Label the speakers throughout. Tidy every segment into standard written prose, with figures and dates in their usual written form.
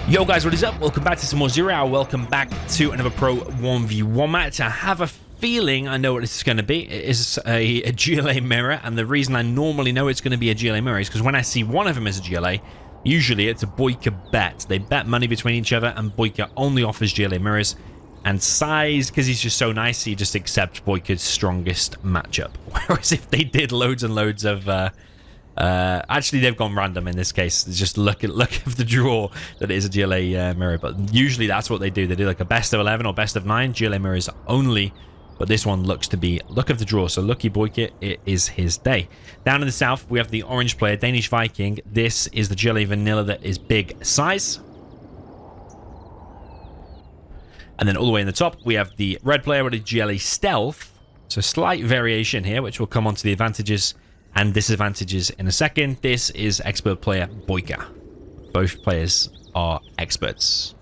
Speaker 1: Yo guys, what is up? Welcome back to some more Zero Hour. Welcome back to another Pro 1v1 match. I have a feeling I know what this is going to be. It is a GLA mirror, and the reason I normally know it's going to be a GLA mirror is because when I see one of them as a GLA, usually it's a BoYca bet. They bet money between each other, and BoYca only offers GLA mirrors. And SiZe, because he's just so nice, he just accepts BoYca's strongest matchup. Whereas if they did loads and loads of... actually, they've gone random in this case. It's just look of the draw that it is a GLA mirror. But usually that's what they do. They do like a best of 11 or best of 9 GLA mirrors only. But this one looks to be luck of the draw. So lucky BoYca, it is his day. Down in the south, we have the orange player, Danish Viking. This is the GLA vanilla that is big size. And then all the way in the top, we have the red player with a GLA stealth. So slight variation here, which will come onto the advantages and disadvantages in a second. This is expert player BoYca. Both players are experts.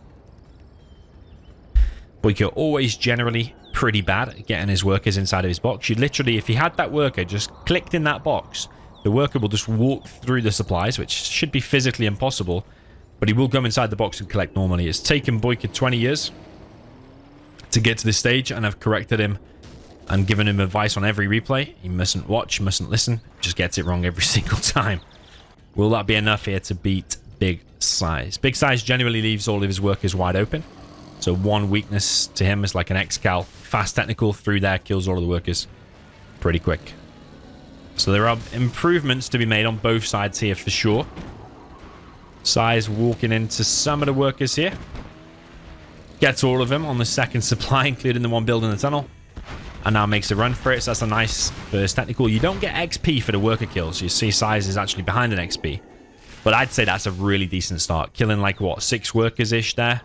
Speaker 1: BoYca always generally pretty bad at getting his workers inside of his box. You literally, if he had that worker just clicked in that box, the worker will just walk through the supplies, which should be physically impossible, but he will come inside the box and collect normally. It's taken BoYca 20 years to get to this stage, and I've corrected him and given him advice on every replay. He mustn't watch, mustn't listen, just gets it wrong every single time. Will that be enough here to beat big size? Big size generally leaves all of his workers wide open. So one weakness to him is like an X-Cal. Fast technical through there, kills all of the workers pretty quick. So there are improvements to be made on both sides here for sure. SiZe walking into some of the workers here. Gets all of them on the second supply, including the one building the tunnel. And now makes a run for it, so that's a nice first technical. You don't get XP for the worker kills. You see SiZe is actually behind an XP. But I'd say that's a really decent start. Killing like, what, 6 workers-ish there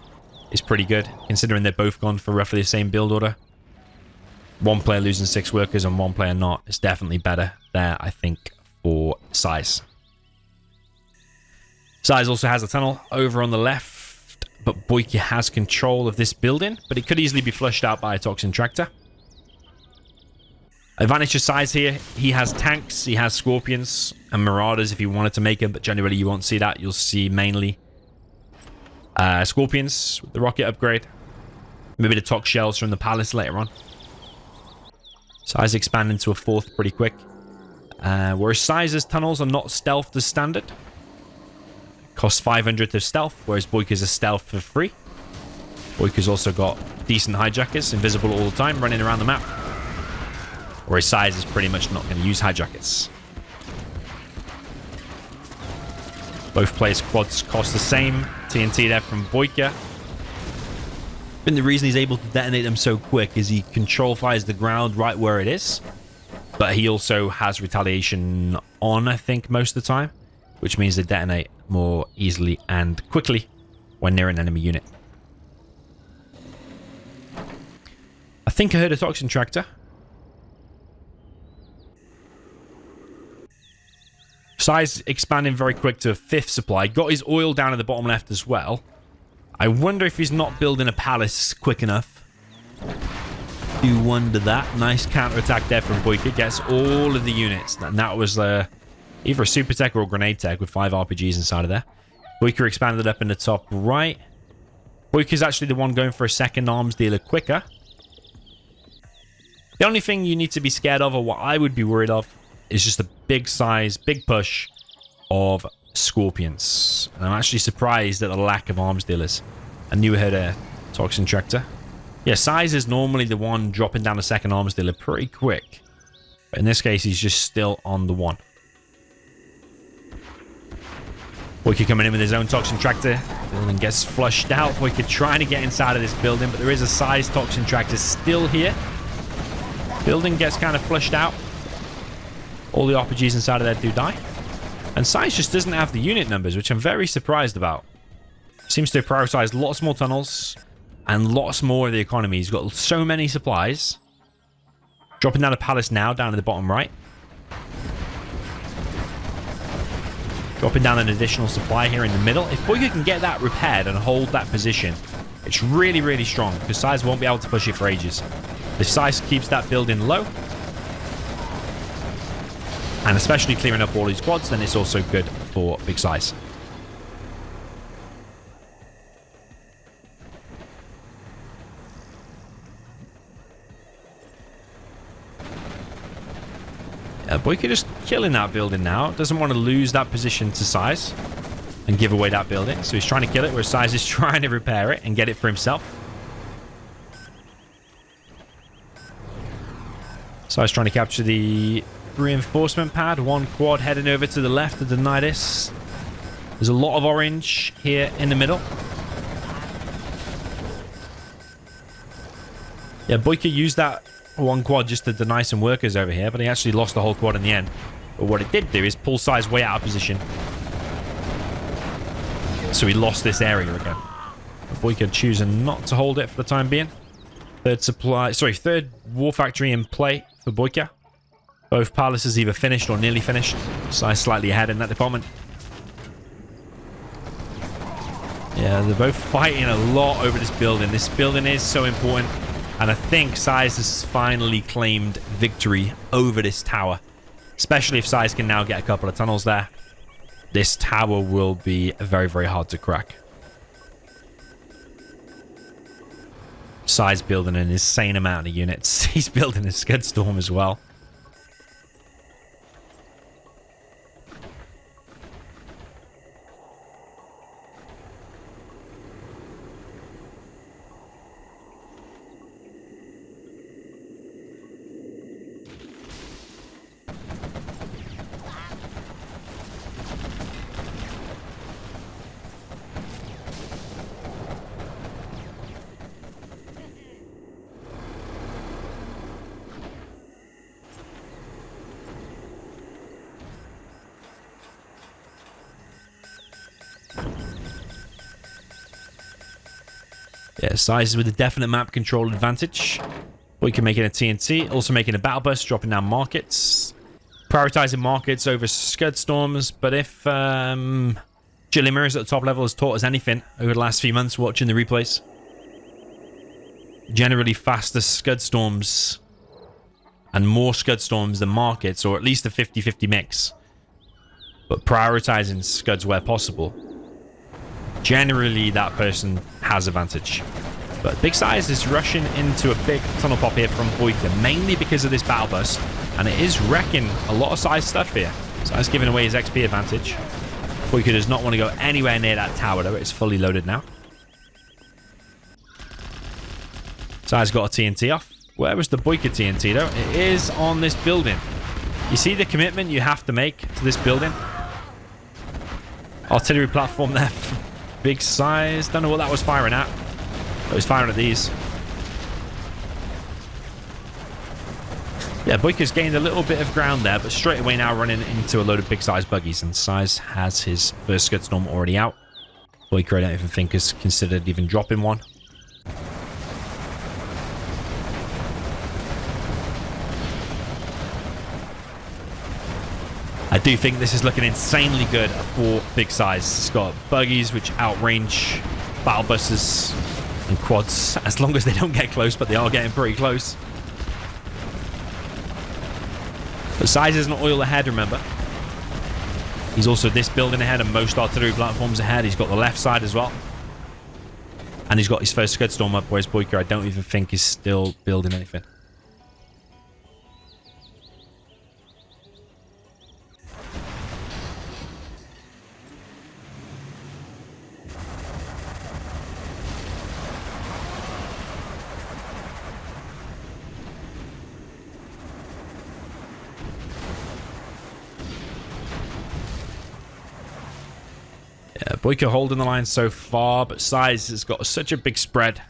Speaker 1: is pretty good, considering they're both gone for roughly the same build order. One player losing 6 workers and one player not is definitely better there, I think, for SiZe. SiZe also has a tunnel over on the left. But BoYca has control of this building, but it could easily be flushed out by a Toxin Tractor. Advantage to SiZe here. He has tanks, he has Scorpions and Marauders if you wanted to make them, but generally you won't see that. You'll see mainly Scorpions with the rocket upgrade. Maybe the Tox Shells from the Palace later on. SiZe expanding to a 4th pretty quick. Whereas SiZe's tunnels are not stealthed as standard. Costs 500 to stealth, whereas BoYca's a stealth for free. BoYca's also got decent hijackers, invisible all the time, running around the map. Whereas SiZe is pretty much not going to use hijackers. Both players' quads cost the same. TNT there from BoYca. I think the reason he's able to detonate them so quick is he control fires the ground right where it is. But he also has retaliation on, I think, most of the time, which means they detonate more easily and quickly when near an enemy unit. I think I heard a Toxin Tractor. SiZe expanding very quick to a 5th supply. Got his oil down at the bottom left as well. I wonder if he's not building a palace quick enough. Do wonder that. Nice counter-attack there from BoYca. Gets all of the units. And that was either a super tech or a grenade tech with 5 RPGs inside of there. BoYca expanded up in the top right. BoYca's actually the one going for a second arms dealer quicker. The only thing you need to be scared of, or what I would be worried of, is just a big size, big push of Scorpions. And I'm actually surprised at the lack of arms dealers. I knew I heard a Toxin Tractor. Yeah, SiZe is normally the one dropping down a second arms dealer pretty quick. But in this case, he's just still on the one. BoYca coming in with his own Toxin Tractor. Building gets flushed out. BoYca trying to get inside of this building, but there is a SiZe Toxin Tractor still here. Building gets kind of flushed out. All the RPGs inside of there do die. And SiZe just doesn't have the unit numbers, which I'm very surprised about. Seems to prioritize lots more tunnels and lots more of the economy. He's got so many supplies. Dropping down a palace now, down at the bottom right. Dropping down an additional supply here in the middle. If BoYca can get that repaired and hold that position, it's really, really strong, because SiZe won't be able to push it for ages. If SiZe keeps that building low, and especially clearing up all these quads, then it's also good for big size. BoYka just killing that building now. Doesn't want to lose that position to SiZe and give away that building. So he's trying to kill it, where SiZe is trying to repair it and get it for himself. SiZe trying to capture the reinforcement pad. One quad heading over to the left to deny this. There's a lot of orange here in the middle. Yeah, BoYka used that one quad just to deny some workers over here, but he actually lost the whole quad in the end. But what it did do is pull SiZe way out of position. So he lost this area again. BoYka choosing not to hold it for the time being. Third war factory in play for BoYka. Both palaces either finished or nearly finished. SiZe slightly ahead in that department. Yeah, they're both fighting a lot over this building. This building is so important. And I think SiZe has finally claimed victory over this tower. Especially if SiZe can now get a couple of tunnels there. This tower will be very, very hard to crack. SiZe building an insane amount of units. He's building a Scud Storm as well. Yeah, SiZe with a definite map control advantage. BoYka making a TNT, also making a battle bus, dropping down markets. Prioritizing markets over Scud Storms, but if GLA at the top level has taught us anything over the last few months watching the replays, generally faster Scud Storms and more Scud Storms than markets, or at least a 50-50 mix. But prioritizing Scuds where possible, generally that person has advantage. But Big SiZe is rushing into a big tunnel pop here from BoYka, mainly because of this battle bus, and it is wrecking a lot of SiZe stuff here. SiZe giving away his XP advantage. BoYka does not want to go anywhere near that tower though. It's fully loaded now. SiZe got a TNT off. Where was the BoYka TNT though? It is on this building. You see the commitment you have to make to this building? Artillery platform there. Big SiZe. Don't know what that was firing at. It was firing at these. Yeah, BoYka's gained a little bit of ground there, but straight away now running into a load of Big SiZe buggies, and SiZe has his first Scud Storm already out. BoYka, I don't even think has considered even dropping one. I do think this is looking insanely good for Big SiZe. It's got buggies which outrange battle buses and quads, as long as they don't get close, but they are getting pretty close. But SiZe isn't oil ahead, remember. He's also this building ahead and most artillery platforms ahead. He's got the left side as well. And he's got his first Scud Storm up, whereas BoYka I don't even think is still building anything. BoYka holding the line so far, but SiZe has got such a big spread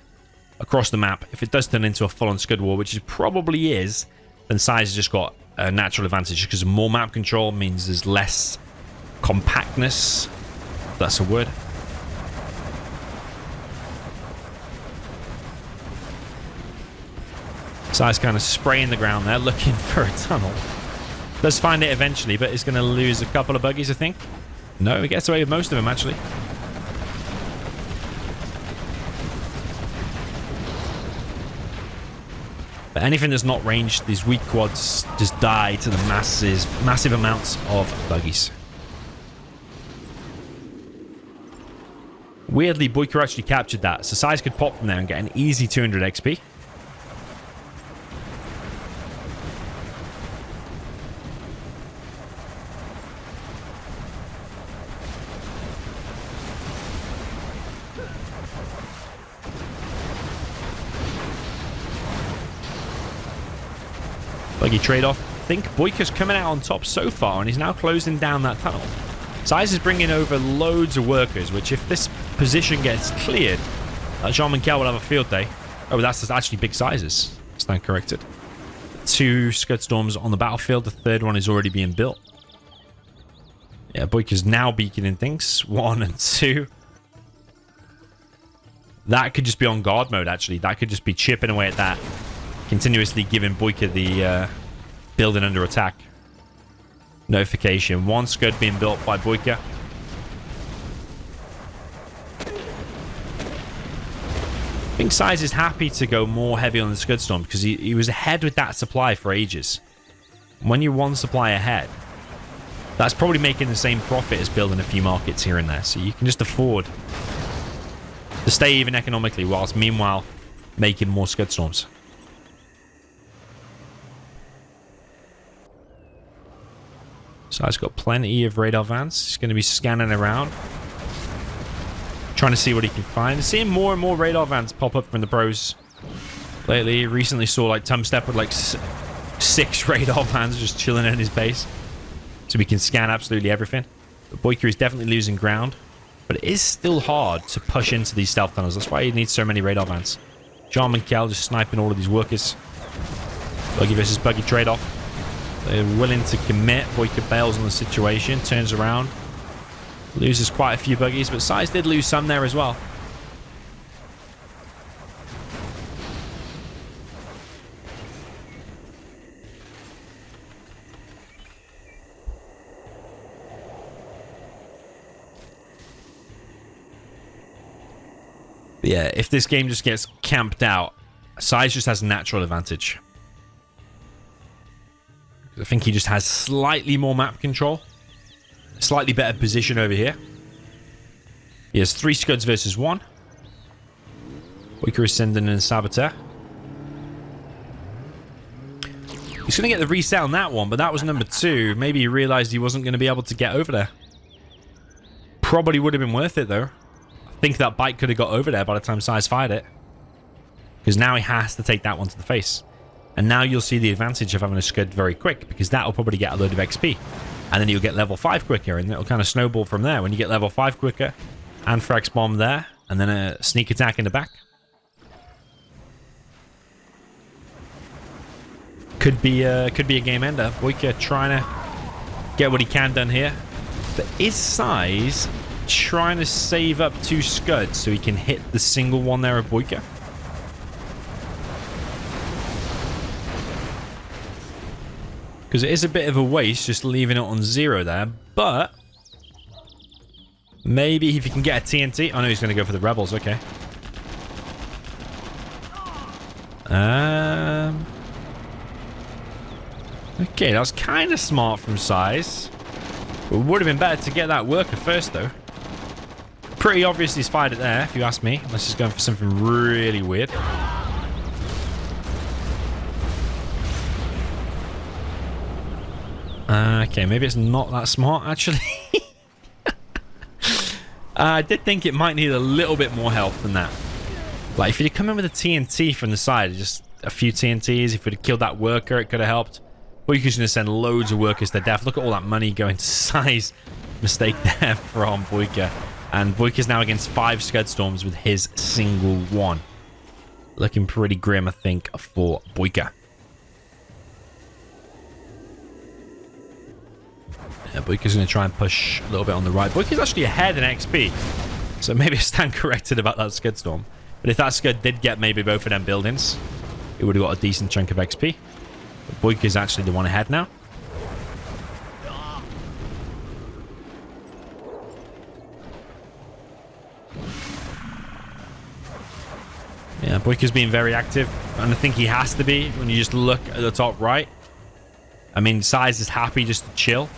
Speaker 1: across the map. If it does turn into a full-on Scud war, which it probably is, then SiZe has just got a natural advantage because more map control means there's less compactness. That's a word. SiZe kind of spraying the ground there, looking for a tunnel. Does find it eventually, but it's going to lose a couple of buggies, I think. No, he gets away with most of them, actually. But anything that's not ranged, these weak quads just die to the massive amounts of buggies. Weirdly, BoYka actually captured that, so SiZe could pop from there and get an easy 200 XP. Buggy trade-off. I think BoYcaH's coming out on top so far, and he's now closing down that tunnel. SiZe is bringing over loads of workers, which if this position gets cleared, DoMiNaToR will have a field day. Oh, that's actually big sizes. Stand corrected. 2 Scud Storms on the battlefield. The third one is already being built. Yeah, BoYcaH's now beaconing things. 1 and 2. That could just be on guard mode, actually. That could just be chipping away at that. Continuously giving BoYcaH the building under attack notification. 1 Scud being built by BoYcaH. I think SiZe is happy to go more heavy on the Scud Storm because he was ahead with that supply for ages. When you're 1 supply ahead, that's probably making the same profit as building a few markets here and there. So you can just afford to stay even economically whilst meanwhile making more Scud Storms. SiZe's got plenty of radar vans. He's going to be scanning around, trying to see what he can find. Seeing more and more radar vans pop up from the pros lately. Recently saw like Tumstep with like 6 radar vans just chilling in his base, so we can scan absolutely everything. But BoYcaH is definitely losing ground, but it is still hard to push into these stealth tunnels. That's why you need so many radar vans. DoMiNaToR just sniping all of these workers. Buggy versus buggy trade-off. They're willing to commit. BoYcaH bails on the situation, turns around, loses quite a few buggies, but SiZe did lose some there as well. But yeah, if this game just gets camped out, SiZe just has a natural advantage. I think he just has slightly more map control. Slightly better position over here. He has 3 Scuds versus 1. BoYcaH is sending in a Saboteur. He's going to get the reset on that one, but that was number 2. Maybe he realized he wasn't going to be able to get over there. Probably would have been worth it, though. I think that bike could have got over there by the time SiZe fired it. Because now he has to take that one to the face. And now you'll see the advantage of having a Scud very quick, because that will probably get a load of XP. And then you'll get level 5 quicker, and it'll kind of snowball from there. When you get level 5 quicker, Anthrax Bomb there, and then a sneak attack in the back. Could be a game ender. BoYcaH trying to get what he can done here. But is SiZe trying to save up 2 Scuds so he can hit the single one there of BoYcaH? Because it is a bit of a waste just leaving it on 0 there, but maybe if you can get a TNT. Oh no, he's going to go for the rebels. Okay. Okay, that was kind of smart from SiZe. It would have been better to get that worker first, though. Pretty obvious he's fired it there, if you ask me. Unless he's going for something really weird. Okay, maybe it's not that smart, actually. I did think it might need a little bit more help than that. Like, if you'd come in with a TNT from the side, just a few TNTs, if we'd have killed that worker, it could have helped. Or you could just send loads of workers to death. Look at all that money going to SiZe. Mistake there from BoYcaH. And BoYcaH's now against 5 Scud Storms with his single one. Looking pretty grim, I think, for BoYcaH. Yeah, BoYcaH's going to try and push a little bit on the right. BoYcaH's actually ahead in XP. So maybe I stand corrected about that Scud Storm. But if that Scud did get maybe both of them buildings, it would have got a decent chunk of XP. But BoYcaH's actually the one ahead now. Yeah, BoYcaH's being very active. And I think he has to be when you just look at the top right. I mean, SiZe is happy just to chill.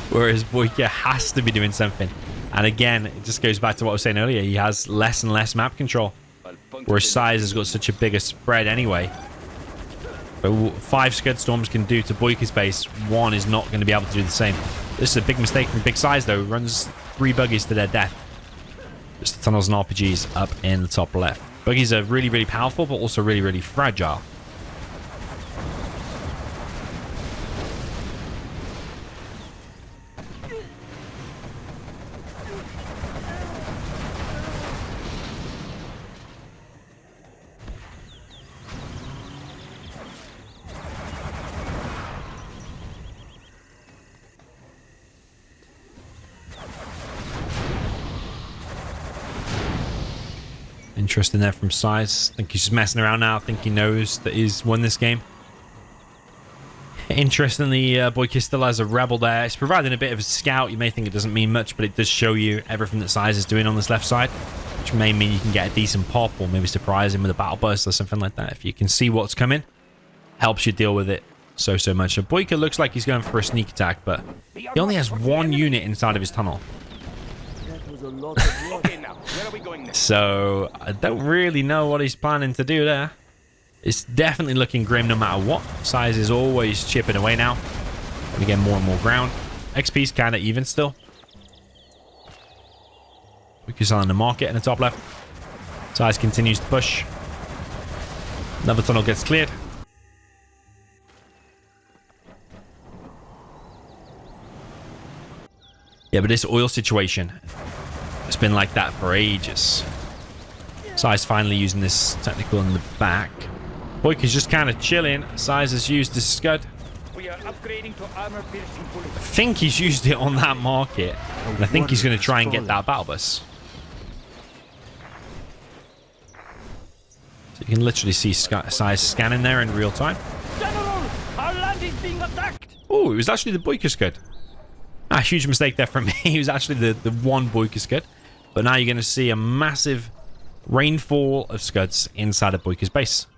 Speaker 1: Whereas BoYcaH has to be doing something. And again, it just goes back to what I was saying earlier. He has less and less map control. Whereas SiZe has got such a bigger spread anyway. But 5 Scud Storms can do to BoYcaH's base, 1 is not going to be able to do the same. This is a big mistake from big SiZe, though. Runs 3 buggies to their death. Just the tunnels and RPGs up in the top left. Buggies are really, really powerful, but also really, really fragile. Interesting there from SiZe. I think he's just messing around now. I think he knows that he's won this game. Interestingly, BoYca still has a rebel there. It's providing a bit of a scout. You may think it doesn't mean much, but it does show you everything that SiZe is doing on this left side, which may mean you can get a decent pop or maybe surprise him with a battle burst or something like that. If you can see what's coming, helps you deal with it so much. So BoYca looks like he's going for a sneak attack, but he only has one unit inside of his tunnel. So I don't really know what he's planning to do there. It's definitely looking grim no matter what. SiZe is always chipping away now. We get more and more ground. XP's kind of even still. BoYca's on the market in the top left. SiZe continues to push. Another tunnel gets cleared. Yeah, but this oil situation, it's been like that for ages. SiZe finally using this technical in the back. BoYca's just kind of chilling. SiZe has used his Scud.
Speaker 2: We are upgrading to armor-piercing bullets.
Speaker 1: I think he's used it on that market. And I think he's going to try and get that battle bus. So you can literally see SiZe scanning there in real time.
Speaker 2: General, our land is being attacked.
Speaker 1: Oh, it was actually the BoYca Scud. Ah, huge mistake there from me. He was actually the one BoYca Scud. But now you're going to see a massive rainfall of Scuds inside of BoYca's base.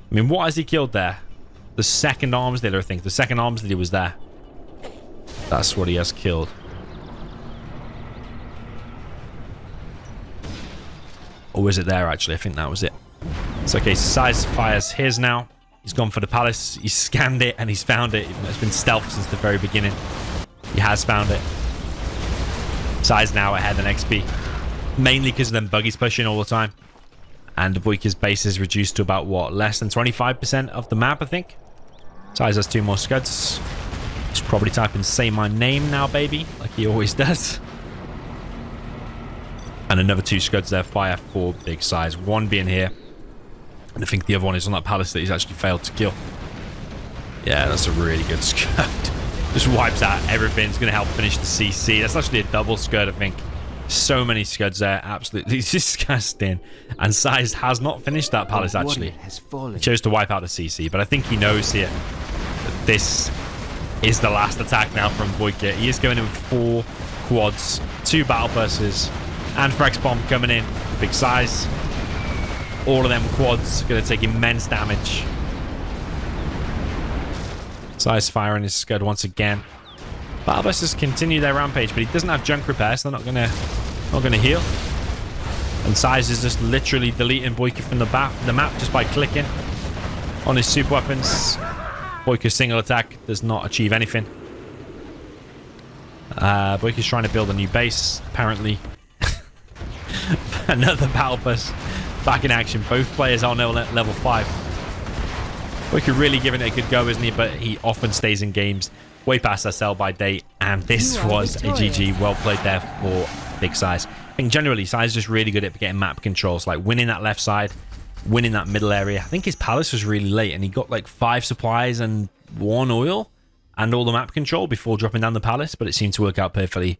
Speaker 1: I mean, what has he killed there? The second arms dealer, I think. The second arms dealer was there. That's what he has killed. Or was it there, actually? I think that was it. It's okay. So SiZe fires his now. He's gone for the palace. He's scanned it and he's found it. Even though it's been stealth since the very beginning. He has found it. SiZe now ahead in XP. Mainly because of them buggies pushing all the time. And BoYca's base is reduced to about, what, less than 25% of the map, I think. SiZe has 2 more Scuds. He's probably typing "say my name now, baby," like he always does. And another 2 Scuds there fire for big SiZe. One being here. And I think the other one is on that palace that he's actually failed to kill. Yeah, that's a really good Scud. Just wipes out everything. It's going to help finish the CC. That's actually a double Scud, I think. So many Scuds there, absolutely disgusting. And SiZe has not finished that palace, actually. He chose to wipe out the CC, but I think he knows here that this is the last attack now from BoYca. He is going in with 4 quads, 2 battle bursts, and Frex Bomb coming in. Big SiZe. All of them quads going to take immense damage. SiZe firing his Scud once again. Battle Busters continue their rampage, but he doesn't have junk repair, so they're not gonna heal. And SiZe is just literally deleting BoYca from the map just by clicking on his super weapons. BoYca's single attack does not achieve anything. BoYca's trying to build a new base, apparently. Another battle bus back in action. Both players are now level 5. BoYca really giving it a good go, isn't he? But he often stays in games way past our sell-by date, and this was a GG. Well played there for big SiZe. I think generally SiZe is just really good at getting map controls, like winning that left side, winning that middle area. I think his palace was really late, and he got like 5 supplies and 1 oil and all the map control before dropping down the palace, but it seemed to work out perfectly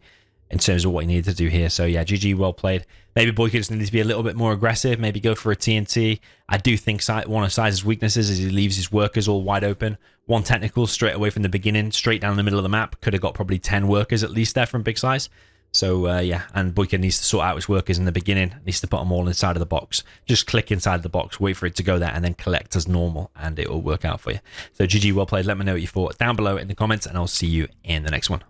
Speaker 1: in terms of what he needed to do here. So yeah, GG, well played. Maybe BoYca just needed to be a little bit more aggressive, maybe go for a TNT. I do think one of SiZe's weaknesses is he leaves his workers all wide open. 1 technical straight away from the beginning, straight down the middle of the map. Could have got probably 10 workers at least there from big SiZe. So yeah, and BoYca needs to sort out his workers in the beginning. Needs to put them all inside of the box. Just click inside the box, wait for it to go there, and then collect as normal, and it will work out for you. So GG, well played. Let me know what you thought down below in the comments, and I'll see you in the next one.